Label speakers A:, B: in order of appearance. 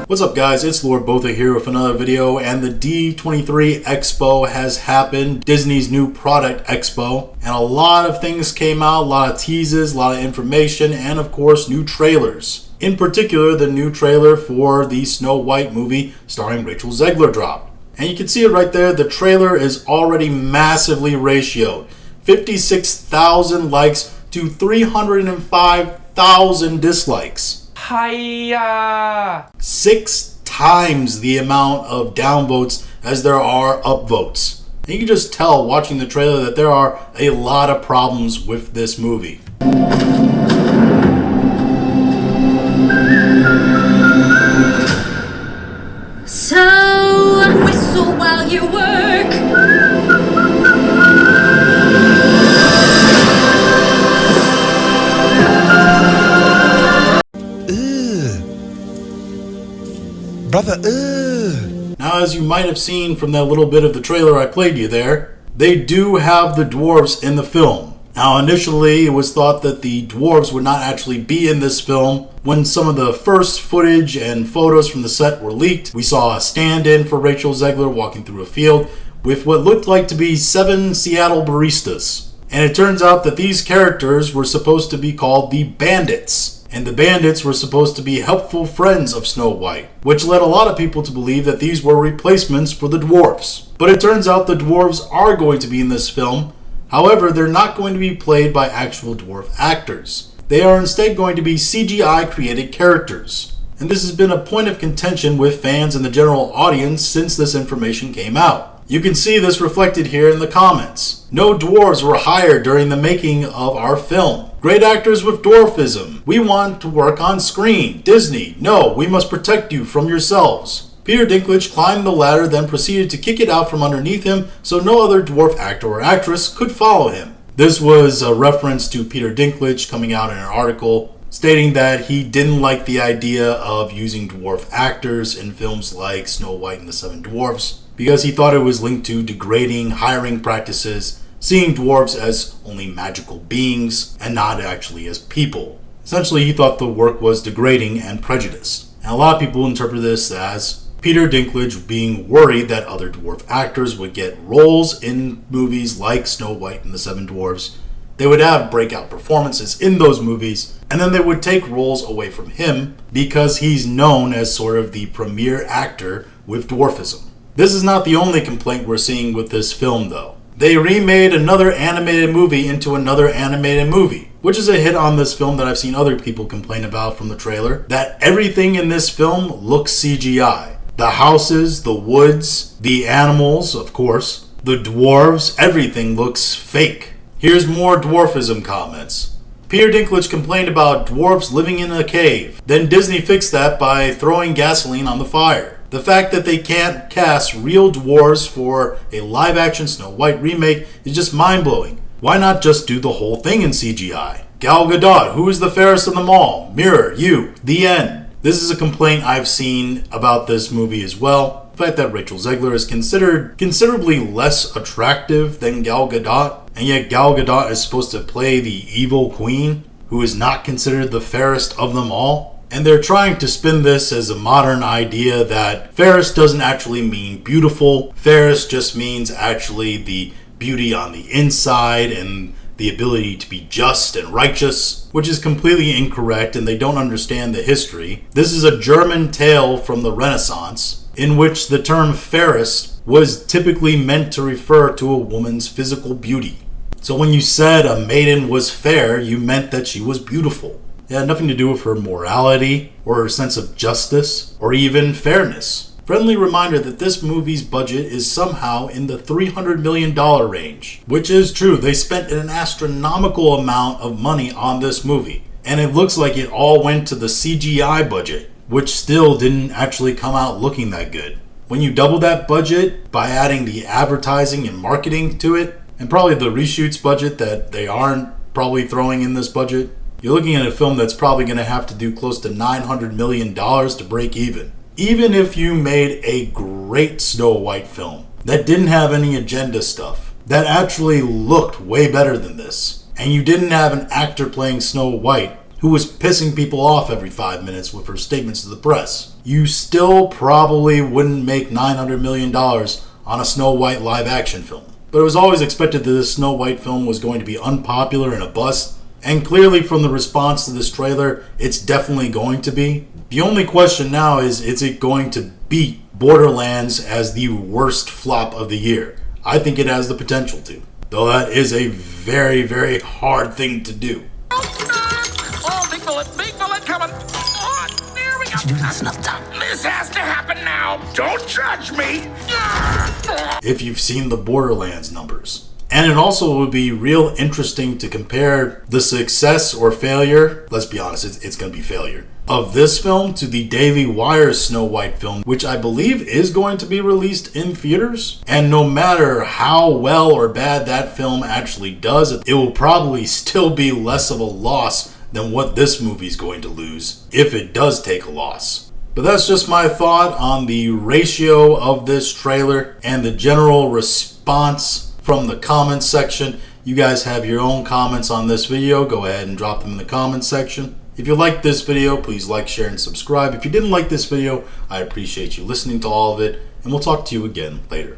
A: What's up guys, it's Lord Botha here with another video, and the D23 Expo has happened, Disney's new product expo, and a lot of things came out, a lot of teases, a lot of information, and of course new trailers. In particular, the new trailer for the Snow White movie starring Rachel Zegler dropped. And you can see it right there, the trailer is already massively ratioed. 56,000 likes to 305,000 dislikes.
B: Hiya!
A: 6 times the amount of downvotes as there are upvotes. And you can just tell watching the trailer that there are a lot of problems with this movie.
C: So, whistle while you work.
D: Brother,
A: Now, as you might have seen from that little bit of the trailer I played you there, they do have the dwarves in the film. Now, initially, it was thought that the dwarves would not actually be in this film. When some of the first footage and photos from the set were leaked, we saw a stand-in for Rachel Zegler walking through a field with what looked like to be 7 Seattle baristas. And it turns out that these characters were supposed to be called the Bandits. And the bandits were supposed to be helpful friends of Snow White, which led a lot of people to believe that these were replacements for the dwarves. But it turns out the dwarves are going to be in this film. However, they're not going to be played by actual dwarf actors. They are instead going to be CGI created characters. And this has been a point of contention with fans and the general audience since this information came out. You can see this reflected here in the comments. No dwarves were hired during the making of our film. Great actors with dwarfism. We want to work on screen. Disney, no, we must protect you from yourselves. Peter Dinklage climbed the ladder, then proceeded to kick it out from underneath him so no other dwarf actor or actress could follow him. This was a reference to Peter Dinklage coming out in an article stating that he didn't like the idea of using dwarf actors in films like Snow White and the Seven Dwarfs because he thought it was linked to degrading hiring practices, seeing dwarves as only magical beings and not actually as people. Essentially, he thought the work was degrading and prejudiced. And a lot of people interpret this as Peter Dinklage being worried that other dwarf actors would get roles in movies like Snow White and the Seven Dwarfs. They would have breakout performances in those movies, and then they would take roles away from him because he's known as sort of the premier actor with dwarfism. This is not the only complaint we're seeing with this film, though. They remade another animated movie into another animated movie, which is a hit on this film that I've seen other people complain about from the trailer, that everything in this film looks CGI. The houses, the woods, the animals, of course, the dwarves, everything looks fake. Here's more dwarfism comments. Peter Dinklage complained about dwarves living in a cave. Then Disney fixed that by throwing gasoline on the fire. The fact that they can't cast real dwarves for a live-action Snow White remake is just mind-blowing. Why not just do the whole thing in CGI? Gal Gadot, who is the fairest of them all? Mirror, you. The end. This is a complaint I've seen about this movie as well. The fact that Rachel Zegler is considered considerably less attractive than Gal Gadot, and yet Gal Gadot is supposed to play the evil queen, who is not considered the fairest of them all. And they're trying to spin this as a modern idea that fairest doesn't actually mean beautiful. Fairest just means actually the beauty on the inside and the ability to be just and righteous, which is completely incorrect, and they don't understand the history. This is a German tale from the Renaissance, in which the term fairest was typically meant to refer to a woman's physical beauty. So when you said a maiden was fair, you meant that she was beautiful. It had nothing to do with her morality, or her sense of justice, or even fairness. Friendly reminder that this movie's budget is somehow in the $300 million range. Which is true, they spent an astronomical amount of money on this movie. And it looks like it all went to the CGI budget, which still didn't actually come out looking that good. When you double that budget by adding the advertising and marketing to it, and probably the reshoots budget that they aren't probably throwing in this budget, you're looking at a film that's probably going to have to do close to $900 million to break even. Even if you made a great Snow White film that didn't have any agenda stuff, that actually looked way better than this, and you didn't have an actor playing Snow White who was pissing people off every 5 minutes with her statements to the press. You still probably wouldn't make $900 million on a Snow White live action film. But it was always expected that this Snow White film was going to be unpopular and a bust, and clearly from the response to this trailer, it's definitely going to be. The only question now is it going to beat Borderlands as the worst flop of the year? I think it has the potential to, though that is a very, very hard thing to do.
B: Oh, big bullet coming. Oh, there we go.
E: That's enough time.
B: This has to happen now. Don't judge me.
A: If you've seen the Borderlands numbers. And it also would be real interesting to compare the success or failure, let's be honest, it's going to be failure, of this film to the Daily Wire's Snow White film, which I believe is going to be released in theaters. And no matter how well or bad that film actually does, it will probably still be less of a loss than what this movie's going to lose, if it does take a loss. But that's just my thought on the ratio of this trailer and the general response from the comments section. You guys have your own comments on this video. Go ahead and drop them in the comments section. If you liked this video, please like, share, and subscribe. If you didn't like this video, I appreciate you listening to all of it, and we'll talk to you again later.